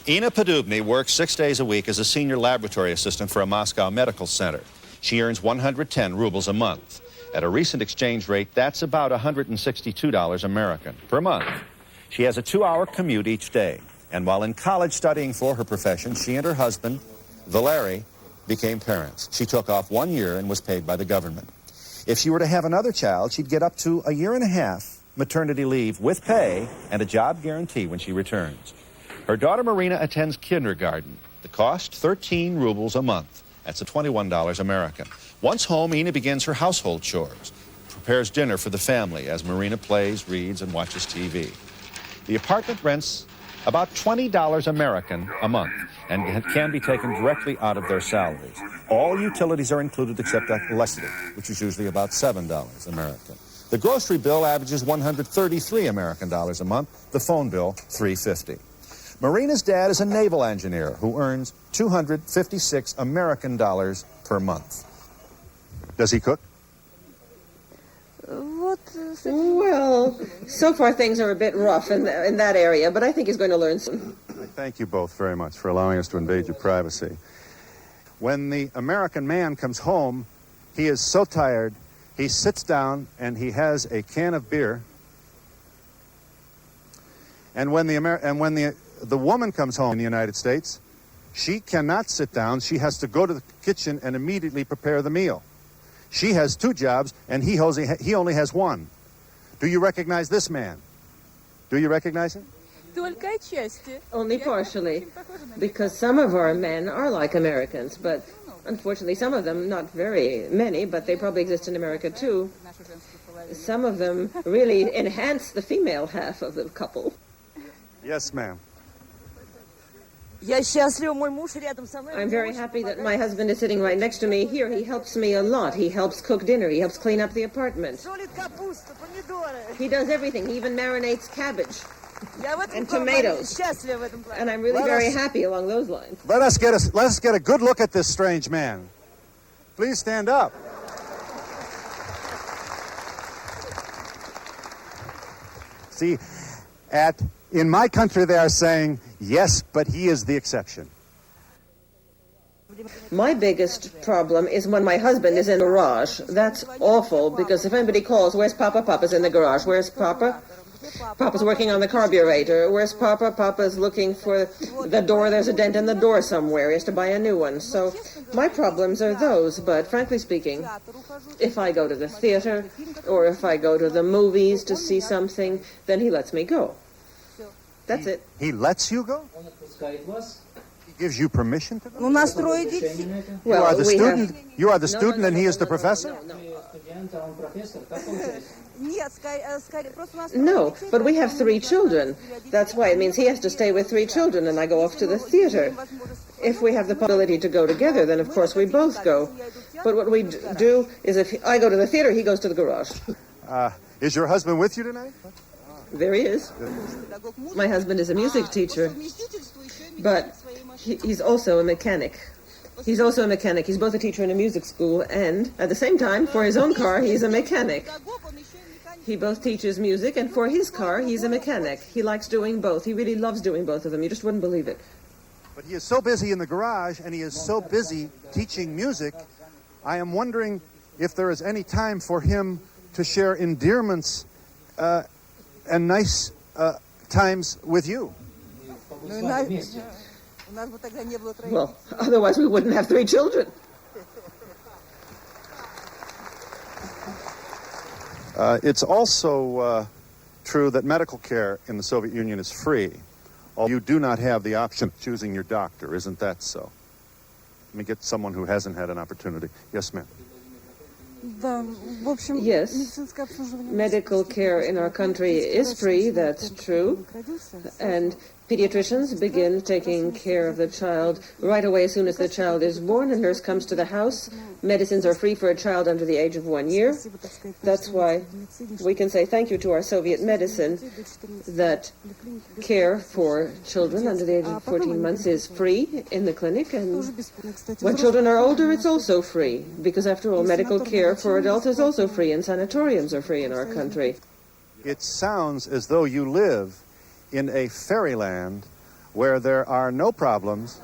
Ina Podubny works 6 days a week as a senior laboratory assistant for a Moscow medical center. She earns 110 rubles a month. At a recent exchange rate, that's about $162 American per month. She has a 2-hour commute each day. And while in college studying for her profession, she and her husband, Valery, became parents. She took off 1 year and was paid by the government. If she were to have another child, she'd get up to a year and a half maternity leave with pay and a job guarantee when she returns. Her daughter Marina attends kindergarten. The cost, 13 rubles a month. That's $21 American. Once home, Ina begins her household chores, prepares dinner for the family as Marina plays, reads, and watches TV. The apartment rents about $20 American a month and can be taken directly out of their salaries. All utilities are included except electricity, which is usually about $7 American. The grocery bill averages 133 American dollars a month, the phone bill $350. Marina's dad is a naval engineer who earns 256 American dollars per month. Does he cook? Well, so far things are a bit rough in that area, but I think he's going to learn some. I thank you both very much for allowing us to invade your privacy. When the American man comes home, he is so tired, he sits down and he has a can of beer. And when the woman comes home in the United States, she cannot sit down. She has to go to the kitchen and immediately prepare the meal. She has 2 jobs, and he only has 1. Do you recognize this man? Do you recognize him? Only partially, because some of our men are like Americans, but unfortunately some of them, not very many, but they probably exist in America too. Some of them really enhance the female half of the couple. Yes, ma'am. I'm very happy that my husband is sitting right next to me here. He helps me a lot. He helps cook dinner. He helps clean up the apartment. He does everything. He even marinates cabbage and tomatoes. And I'm really very happy along those lines. Let us get a good look at this strange man. Please stand up. See, in my country they are saying, yes, but he is the exception. My biggest problem is when my husband is in the garage. That's awful, because if anybody calls, where's Papa? Papa's in the garage. Where's Papa? Papa's working on the carburetor. Where's Papa? Papa's looking for the door. There's a dent in the door somewhere. He has to buy a new one. So my problems are those, but frankly speaking, if I go to the theater or if I go to the movies to see something, then he lets me go. That's it. He lets you go? He gives you permission to go? Well, you are the student and he is the professor? No, but we have 3 children. That's why it means he has to stay with 3 children and I go off to the theater. If we have the possibility to go together, then of course we both go. But what we do is if I go to the theater, he goes to the garage. Is your husband with you tonight? There he is. My husband is a music teacher, but he's also a mechanic. He's also a mechanic. He's both a teacher and a music school, and at the same time, for his own car, he's a mechanic. He both teaches music, and for his car, he's a mechanic. He likes doing both. He really loves doing both of them. You just wouldn't believe it. But he is so busy in the garage, and he is so busy teaching music, I am wondering if there is any time for him to share endearments and nice times with you. Well, otherwise we wouldn't have 3 children. It's also true that medical care in the Soviet Union is free. Although you do not have the option of choosing your doctor, isn't that so? Let me get someone who hasn't had an opportunity. Yes, ma'am. Yes, medical care in our country is free, that's true, and pediatricians begin taking care of the child right away as soon as the child is born. A nurse comes to the house. Medicines are free for a child under the age of 1 year. That's why we can say thank you to our Soviet medicine that care for children under the age of 14 months is free in the clinic, and when children are older it's also free, because after all, medical care for adults is also free, and sanatoriums are free in our country. It sounds as though you live in a fairyland where there are no problems,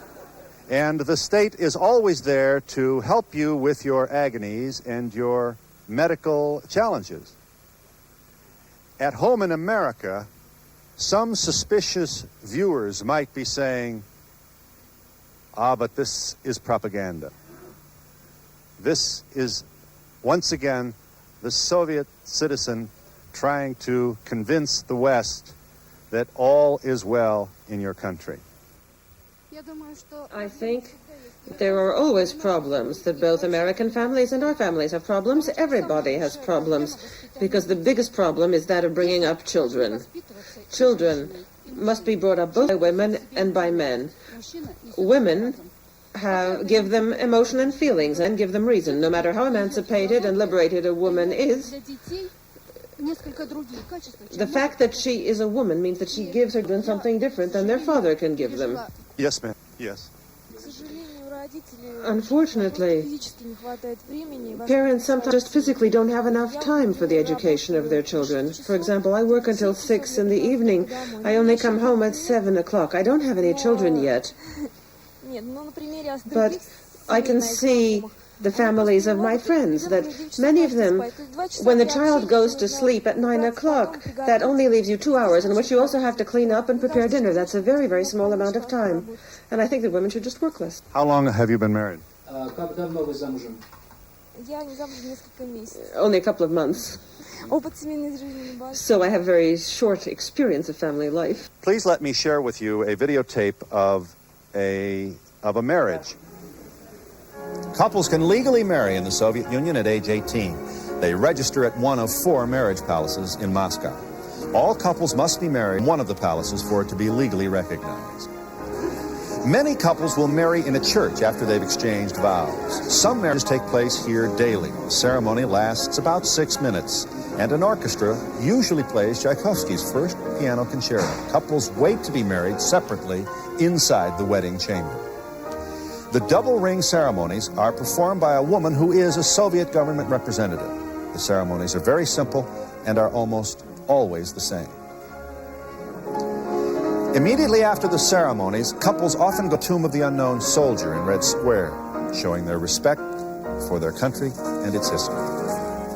and the state is always there to help you with your agonies and your medical challenges. At home in America, some suspicious viewers might be saying, but this is propaganda. This is, once again, the Soviet citizen trying to convince the West that all is well in your country. I think there are always problems, that both American families and our families have problems. Everybody has problems, because the biggest problem is that of bringing up children. Children must be brought up both by women and by men. Women give them emotion and feelings and give them reason. No matter how emancipated and liberated a woman is, the fact that she is a woman means that she gives her children something different than their father can give them. Yes, ma'am. Yes. Unfortunately, parents sometimes just physically don't have enough time for the education of their children. For example, I work until 6 in the evening. I only come home at 7 o'clock. I don't have any children yet. But I can see the families of my friends, that many of them, when the child goes to sleep at 9 o'clock, that only leaves you 2 hours in which you also have to clean up and prepare dinner. That's a very, very small amount of time. And I think that women should just work less. How long have you been married? Only a couple of months. So I have very short experience of family life. Please let me share with you a videotape of a marriage. Couples can legally marry in the Soviet Union at age 18. They register at one of 4 marriage palaces in Moscow. All couples must be married in one of the palaces for it to be legally recognized. Many couples will marry in a church after they've exchanged vows. Some marriages take place here daily. The ceremony lasts about 6 minutes, and an orchestra usually plays Tchaikovsky's first piano concerto. Couples wait to be married separately inside the wedding chamber. The double ring ceremonies are performed by a woman who is a Soviet government representative. The ceremonies are very simple and are almost always the same. Immediately after the ceremonies, couples often go to the tomb of the unknown soldier in Red Square, showing their respect for their country and its history.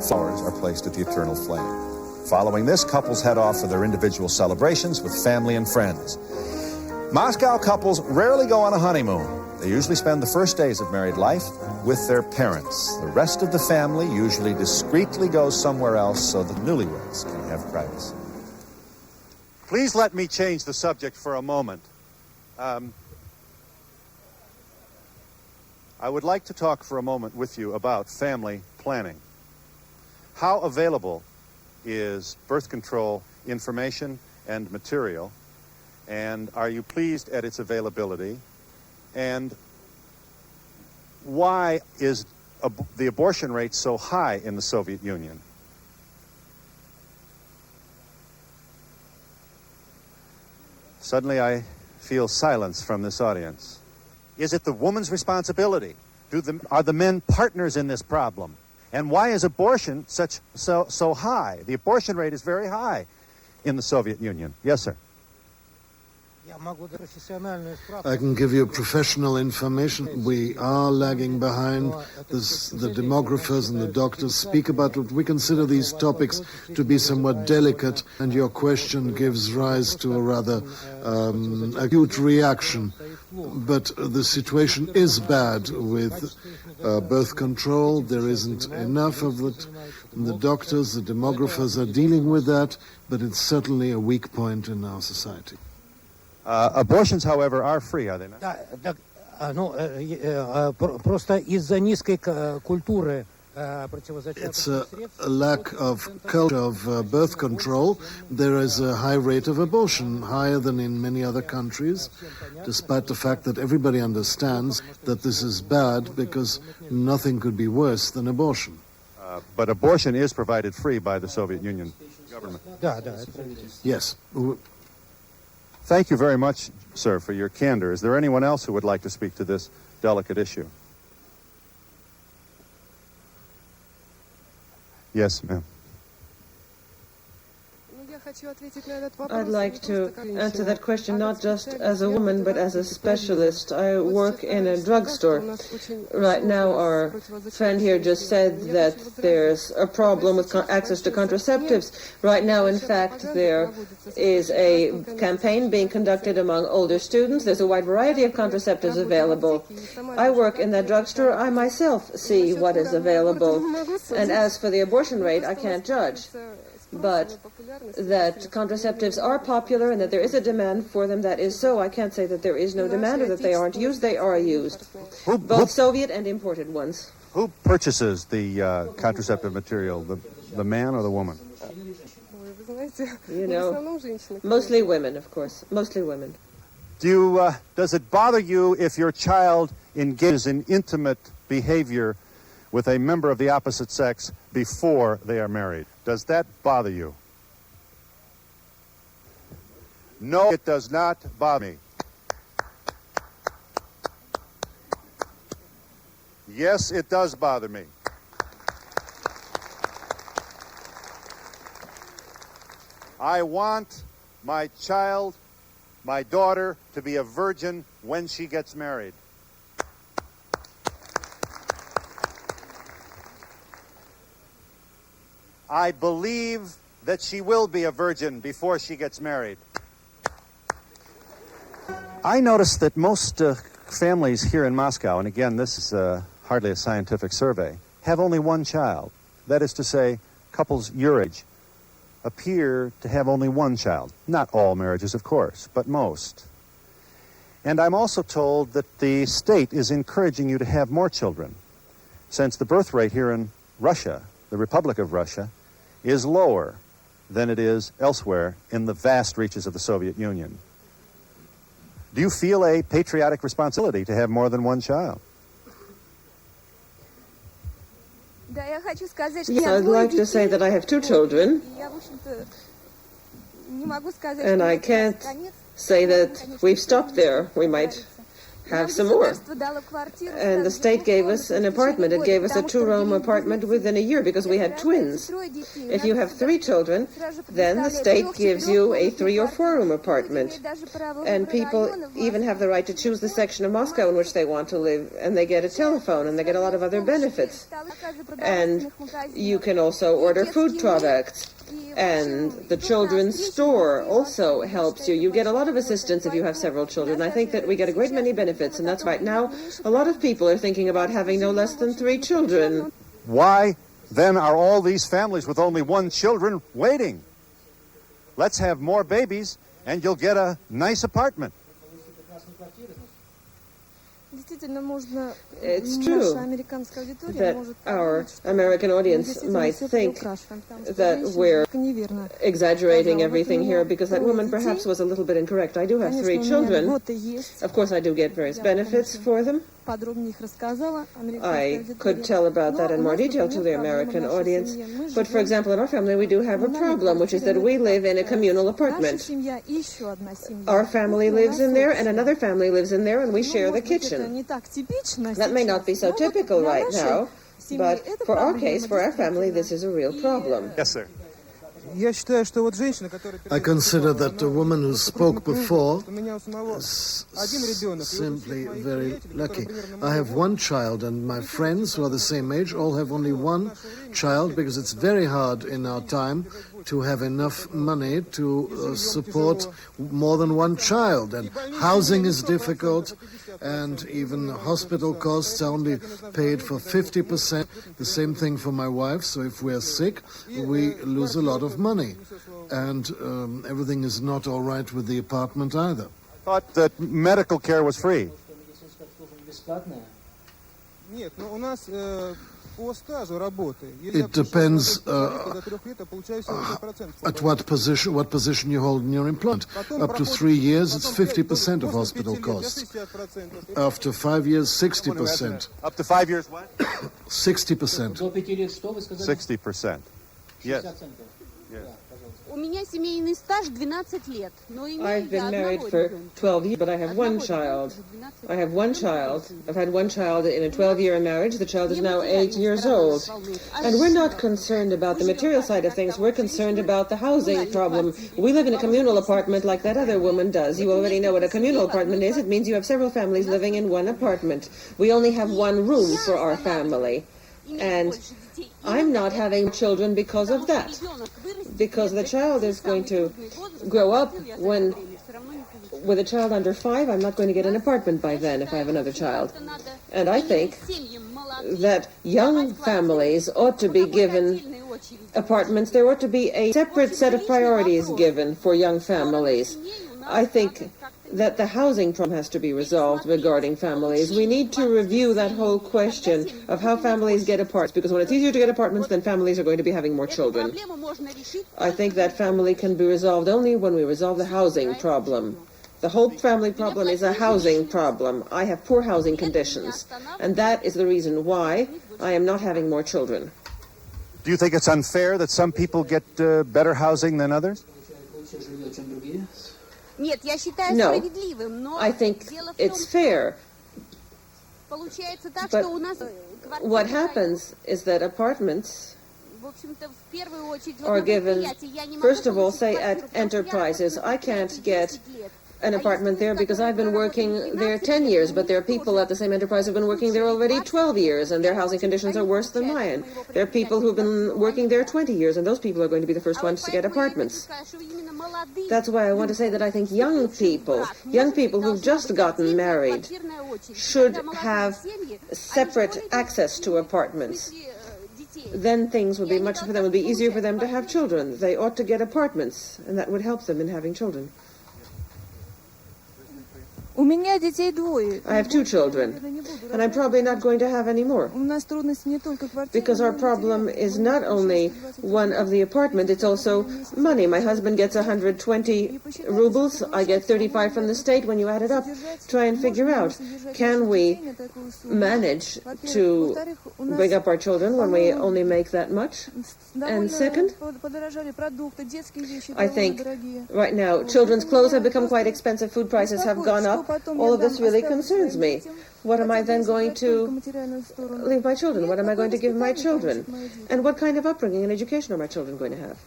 Flowers are placed at the eternal flame. Following this, couples head off for their individual celebrations with family and friends. Moscow couples rarely go on a honeymoon. They usually spend the first days of married life with their parents. The rest of the family usually discreetly goes somewhere else so the newlyweds can have privacy. Please let me change the subject for a moment. I would like to talk for a moment with you about family planning. How available is birth control information and material? And are you pleased at its availability? And why is the abortion rate so high in the Soviet Union? Suddenly I feel silence from this audience. Is it the woman's responsibility? Are the men partners in this problem? And why is abortion so high? The abortion rate is very high in the Soviet Union. Yes, sir. I can give you professional information. We are lagging behind. The demographers and the doctors speak about what we consider these topics to be somewhat delicate, and your question gives rise to a rather acute reaction. But the situation is bad with birth control. There isn't enough of it. The doctors, the demographers are dealing with that, but it's certainly a weak point in our society. Abortions, however, are free, are they not? Просто из-за низкой культуры It's a lack of culture of birth control. There is a high rate of abortion, higher than in many other countries, despite the fact that everybody understands that this is bad because nothing could be worse than abortion. But abortion is provided free by the Soviet Union government. Yes. Thank you very much, sir, for your candor. Is there anyone else who would like to speak to this delicate issue? Yes, ma'am. I'd like to answer that question not just as a woman, but as a specialist. I work in a drugstore. Right now, our friend here just said that there's a problem with access to contraceptives. Right now, in fact, there is a campaign being conducted among older students. There's a wide variety of contraceptives available. I work in that drugstore. I myself see what is available. And as for the abortion rate, I can't judge. But that contraceptives are popular and that there is a demand for them, that is so. I can't say that there is no demand or that they aren't used. They are used, both Soviet and imported ones. Who purchases the contraceptive material, the man or the woman? You know, mostly women, of course, mostly women. Does it bother you if your child engages in intimate behavior with a member of the opposite sex before they are married? Does that bother you? No, it does not bother me. Yes, it does bother me. I want my child, my daughter, to be a virgin when she gets married. I believe that she will be a virgin before she gets married. I noticed that most families here in Moscow, and again, this is hardly a scientific survey, have only one child. That is to say, couples your age appear to have only one child. Not all marriages, of course, but most. And I'm also told that the state is encouraging you to have more children, since the birth rate here in Russia, the Republic of Russia, is lower than it is elsewhere in the vast reaches of the Soviet Union. Do you feel a patriotic responsibility to have more than one child? Yes, I'd like to say that I have two children, and I can't say that we've stopped there. We might have some more. And the state gave us an apartment. It gave us a two-room apartment within a year because we had twins. If you have three children, then the state gives you a 3- or 4-room apartment. And people even have the right to choose the section of Moscow in which they want to live, and they get a telephone, and they get a lot of other benefits. And you can also order food products. And the children's store also helps you. You get a lot of assistance if you have several children. I think that we get a great many benefits, and that's right now a lot of people are thinking about having no less than 3 children. Why then are all these families with only one children waiting? Let's have more babies and you'll get a nice apartment. It's true that our American audience might think that we're exaggerating everything here because that woman perhaps was a little bit incorrect. I do have 3 children. Of course, I do get various benefits for them. I could tell about that in more detail to the American audience. But for example, in our family, we do have a problem, which is that we live in a communal apartment. Our family lives in there, and another family lives in there, and we share the kitchen. That may not be so typical right now, but for our case, for our family, this is a real problem. Yes, sir. I consider that the woman who spoke before is simply very lucky. I have one child, and my friends who are the same age all have only one child, because it's very hard in our time to have enough money to support more than one child. And housing is difficult, and even hospital costs are only paid for 50%. The same thing for my wife. So if we're sick, we lose a lot of money. And everything is not all right with the apartment either. I thought that medical care was free. It depends at what position you hold in your employment. Up to 3 years, it's 50% of hospital costs. After 5 years, 60%. Up to 5 years, what? 60%. 60%. Yes. Yes. I've been married for 12 years, but I have one child. I have one child. I've had one child in a 12-year marriage. The child is now 8 years old. And we're not concerned about the material side of things. We're concerned about the housing problem. We live in a communal apartment like that other woman does. You already know what a communal apartment is. It means you have several families living in one apartment. We only have one room for our family. And I'm not having children because of that. Because the child is going to grow up with a child under 5, I'm not going to get an apartment by then if I have another child. And I think that young families ought to be given apartments. There ought to be a separate set of priorities given for young families. I think that the housing problem has to be resolved regarding families. We need to review that whole question of how families get apartments, because when it's easier to get apartments, then families are going to be having more children. I think that family can be resolved only when we resolve the housing problem. The whole family problem is a housing problem. I have poor housing conditions, and that is the reason why I am not having more children. Do you think it's unfair that some people get better housing than others? No, I think it's fair. But what happens is that apartments are given, first of all, say at enterprises. I can't get an apartment there because I've been working there 10 years, but there are people at the same enterprise who have been working there already 12 years, and their housing conditions are worse than mine. There are people who've been working there 20 years, and those people are going to be the first ones to get apartments. That's why I want to say that I think young people who've just gotten married, should have separate access to apartments. Then things would be would be easier for them to have children. They ought to get apartments, and that would help them in having children. I have 2 children, and I'm probably not going to have any more. Because our problem is not only one of the apartment, it's also money. My husband gets 120 rubles, I get 35 from the state. When you add it up, try and figure out, can we manage to bring up our children when we only make that much? And second, I think right now children's clothes have become quite expensive, food prices have gone up. All of this really concerns me. What am I then going to leave my children? What am I going to give my children? And what kind of upbringing and education are my children going to have?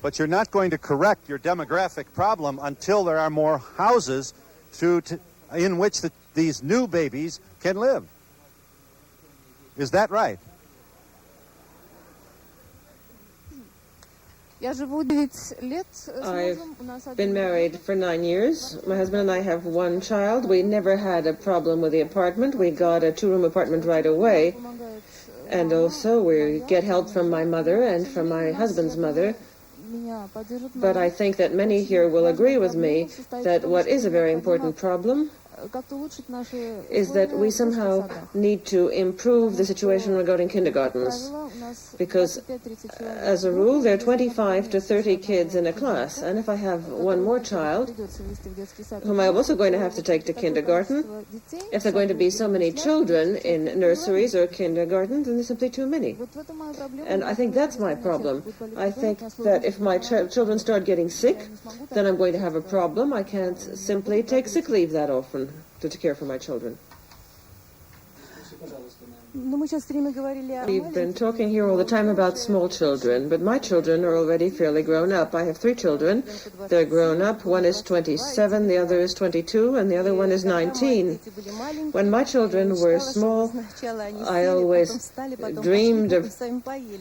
But you're not going to correct your demographic problem until there are more houses in which these new babies can live. Is that right? I've been married for 9 years. My husband and I have 1 child. We never had a problem with the apartment. We got a 2-room apartment right away. And also we get help from my mother and from my husband's mother. But I think that many here will agree with me that what is a very important problem is that we somehow need to improve the situation regarding kindergartens, because as a rule there are 25 to 30 kids in a class, and if I have 1 more child whom I'm also going to have to take to kindergarten, if there are going to be so many children in nurseries or kindergarten, then there's simply too many. And I think that's my problem. I think that if my children start getting sick, then I'm going to have a problem. I can't simply take sick leave that often to care for my children. We've been talking here all the time about small children, but my children are already fairly grown up. I have 3 children. They're grown up. One is 27, the other is 22, and the other one is 19. When my children were small, I always dreamed of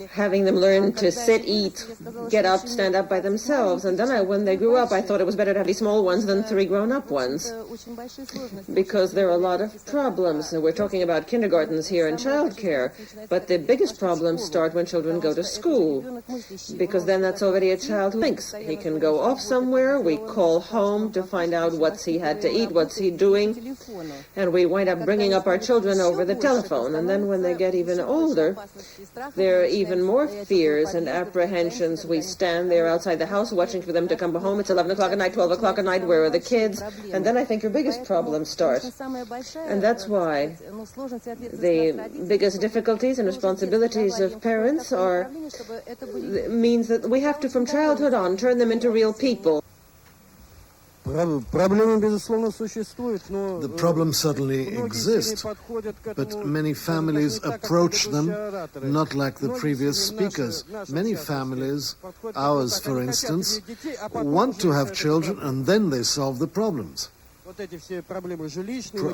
having them learn to sit, eat, get up, stand up by themselves. And then when they grew up, I thought it was better to have these small ones than 3 grown-up ones, because there are a lot of problems. We're talking about kindergartens here and childcare, but the biggest problems start when children go to school, because then that's already a child who thinks he can go off somewhere. We call home to find out what's he had to eat, what's he doing, and we wind up bringing up our children over the telephone. And then when they get even older, there are even more fears and apprehensions. We stand there outside the house watching for them to come home. It's 11 o'clock at night, 12 o'clock at night. Where are the kids? And then I think your biggest problems start. And that's why the biggest difficulties and responsibilities of parents means that we have to, from childhood on, turn them into real people. The problem certainly exists, but many families approach them not like the previous speakers. Many families, ours for instance, want to have children and then they solve the problems.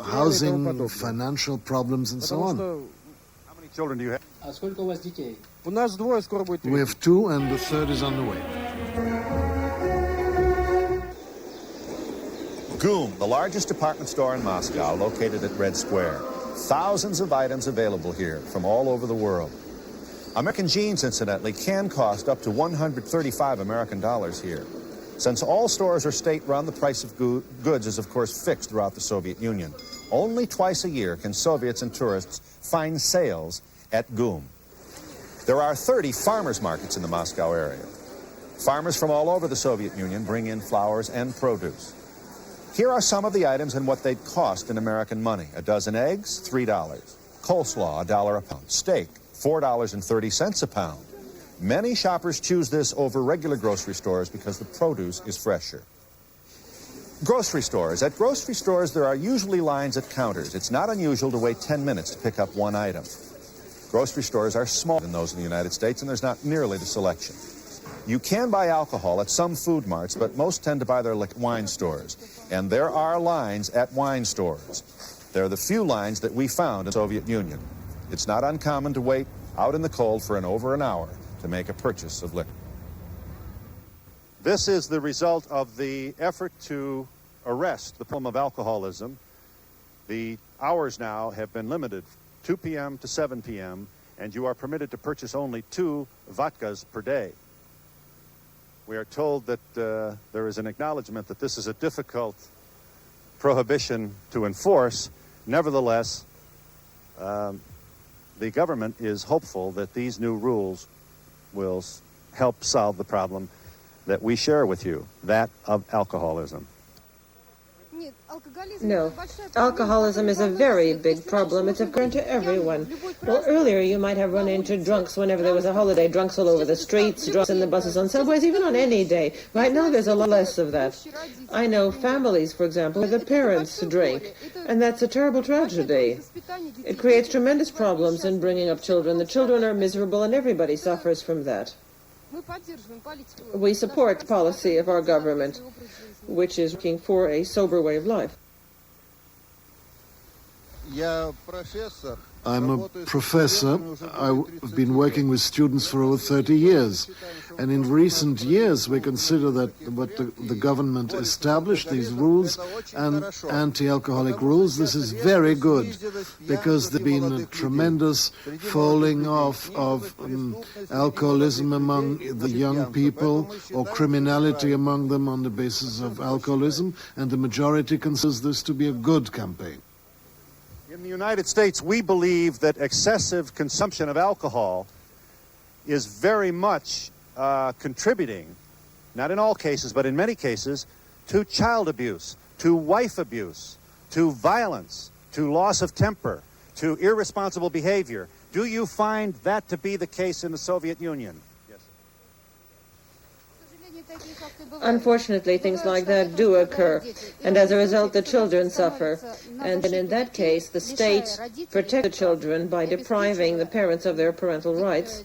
Housing, financial problems and so on. How many children do you have? We have 2 and the third is on the way. GUM, the largest department store in Moscow, located at Red Square. Thousands of items available here from all over the world. American jeans, incidentally, can cost up to $135 American here. Since all stores are state-run, the price of goods is, of course, fixed throughout the Soviet Union. Only twice a year can Soviets and tourists find sales at GUM. There are 30 farmers markets in the Moscow area. Farmers from all over the Soviet Union bring in flowers and produce. Here are some of the items and what they'd cost in American money. A dozen eggs, $3. Coleslaw, $1 a pound. Steak, $4.30 a pound. Many shoppers choose this over regular grocery stores because the produce is fresher. Grocery stores. At grocery stores, there are usually lines at counters. It's not unusual to wait 10 minutes to pick up one item. Grocery stores are smaller than those in the United States, and there's not nearly the selection. You can buy alcohol at some food marts, but most tend to buy their wine stores. And there are lines at wine stores. They're the few lines that we found in the Soviet Union. It's not uncommon to wait out in the cold for over an hour to make a purchase of liquor. This is the result of the effort to arrest the problem of alcoholism. The hours now have been limited, 2 p.m. to 7 p.m., and you are permitted to purchase only 2 vodkas per day. We are told that there is an acknowledgement that this is a difficult prohibition to enforce. Nevertheless, the government is hopeful that these new rules will help solve the problem that we share with you, that of alcoholism. No, alcoholism is a very big problem. It's occurring to everyone. Well, earlier you might have run into drunks whenever there was a holiday, drunks all over the streets, drunks in the buses, on subways, even on any day. Right now there's a lot less of that. I know families, for example, where the parents drink, and that's a terrible tragedy. It creates tremendous problems in bringing up children. The children are miserable and everybody suffers from that. We support the policy of our government, which is looking for a sober way of life. I'm a professor. I've been working with students for over 30 years. And in recent years, we consider that what the government established, these rules and anti-alcoholic rules, this is very good because there's been a tremendous falling off of alcoholism among the young people or criminality among them on the basis of alcoholism, and the majority considers this to be a good campaign. In the United States, we believe that excessive consumption of alcohol is very much contributing, not in all cases, but in many cases, to child abuse, to wife abuse, to violence, to loss of temper, to irresponsible behavior. Do you find that to be the case in the Soviet Union? Unfortunately, things like that do occur, and as a result, the children suffer. And then in that case, the state protects the children by depriving the parents of their parental rights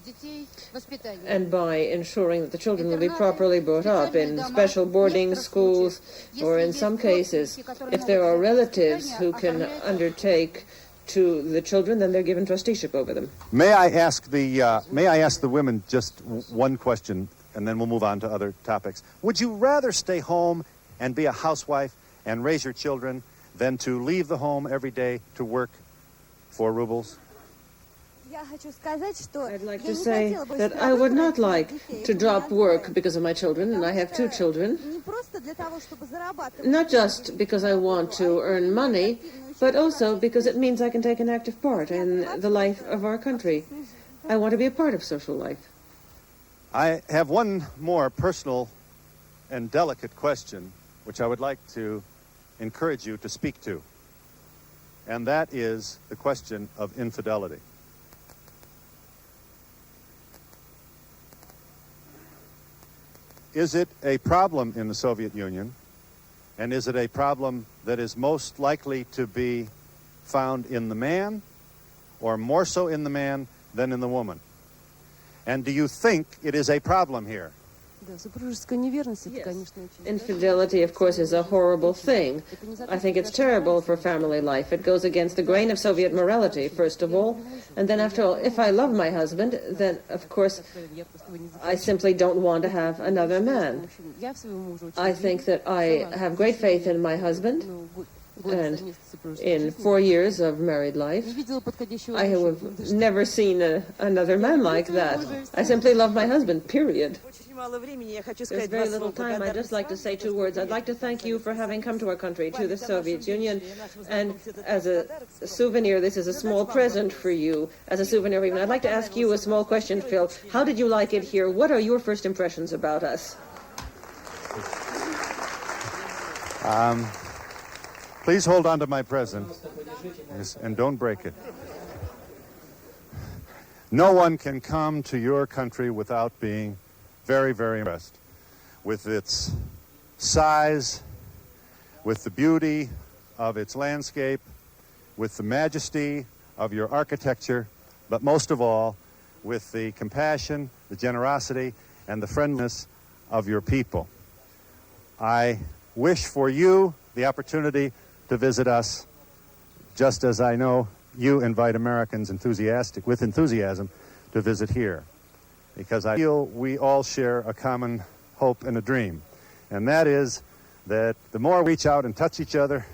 and by ensuring that the children will be properly brought up in special boarding schools, or in some cases, if there are relatives who can undertake to the children, then they're given trusteeship over them. May I ask the women just one question, and then we'll move on to other topics. Would you rather stay home and be a housewife and raise your children than to leave the home every day to work for rubles? I'd like to say that I would not like to drop work because of my children, and I have 2 children. Not just because I want to earn money, but also because it means I can take an active part in the life of our country. I want to be a part of social life. I have one more personal and delicate question, which I would like to encourage you to speak to. and that is the question of infidelity. Is it a problem in the Soviet Union, and is it a problem that is most likely to be found in the man, or more so in the man than in the woman? And do you think it is a problem here? Yes. Infidelity, of course, is a horrible thing. I think it's terrible for family life. It goes against the grain of Soviet morality, first of all. And then after all, if I love my husband, then, of course, I simply don't want to have another man. I think that I have great faith in my husband. And in 4 years of married life, I have never seen another man like that. I simply love my husband, period. There's very little time. I'd just like to say 2 words. I'd like to thank you for having come to our country, to the Soviet Union. And as a souvenir, this is a small present for you, as a souvenir even. I'd like to ask you a small question, Phil. How did you like it here? What are your first impressions about us? Please hold on to my present, yes, and don't break it. No one can come to your country without being very, very impressed with its size, with the beauty of its landscape, with the majesty of your architecture, but most of all, with the compassion, the generosity, and the friendliness of your people. I wish for you the opportunity to visit us, just as I know you invite Americans with enthusiasm to visit here, because I feel we all share a common hope and a dream, and that is that the more we reach out and touch each other,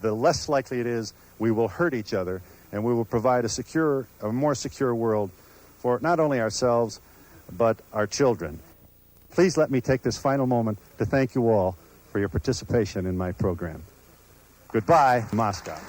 the less likely it is we will hurt each other, and we will provide a more secure world for not only ourselves, but our children. Please let me take this final moment to thank you all for your participation in my program. Goodbye, Moscow.